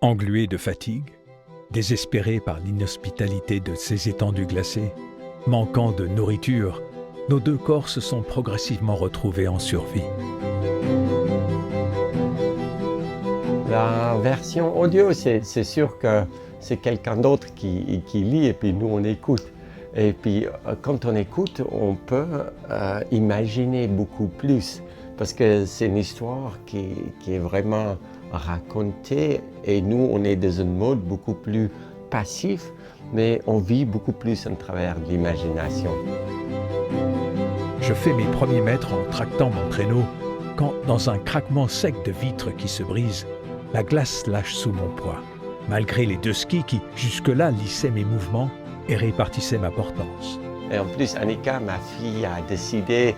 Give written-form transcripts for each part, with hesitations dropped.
Englués de fatigue, désespérés par l'inhospitalité de ces étendues glacées, manquant de nourriture, nos deux corps se sont progressivement retrouvés en survie. La version audio, c'est sûr que c'est quelqu'un d'autre qui lit et puis nous on écoute. Et puis quand on écoute, on peut imaginer beaucoup plus parce que c'est une histoire qui est vraiment racontée et nous on est dans un mode beaucoup plus passif, mais on vit beaucoup plus à travers l'imagination. Je fais mes premiers mètres en tractant mon traîneau quand, dans un craquement sec de vitres qui se brisent, la glace lâche sous mon poids, malgré les deux skis qui, jusque-là, lissaient mes mouvements et répartissaient ma portance. Et en plus, Annika, ma fille, a décidé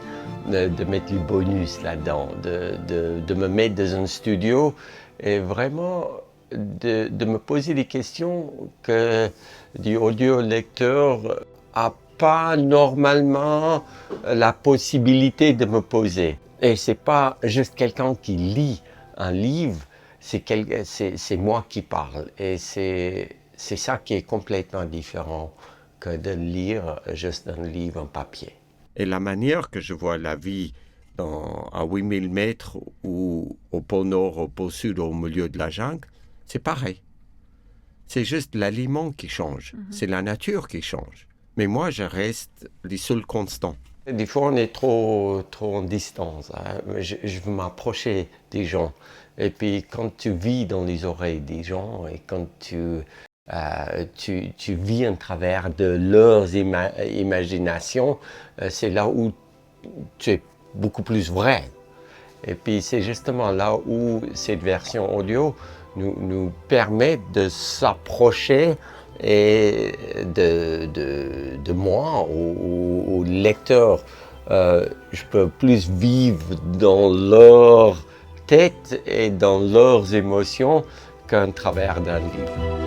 de mettre du bonus là-dedans, de me mettre dans un studio et vraiment de me poser des questions que du audio-lecteur n'a pas normalement la possibilité de me poser. Et c'est pas juste quelqu'un qui lit un livre, c'est moi qui parle. Et c'est ça qui est complètement différent que de lire juste un livre en papier. Et la manière que je vois la vie à 8000 mètres ou au pôle Nord, au pôle Sud, au milieu de la jungle, c'est pareil. C'est juste l'aliment qui change, c'est la nature qui change. Mais moi, je reste les seuls constants. Des fois, on est trop en distance. Hein. Je veux m'approcher des gens. Et puis, quand tu vis dans les oreilles des gens et quand tu vis à travers de leurs imaginations, c'est là où tu es beaucoup plus vrai. Et puis, c'est justement là où cette version audio nous permet de s'approcher et de moi, au lecteur. Je peux plus vivre dans leur tête et dans leurs émotions qu'à travers d'un livre.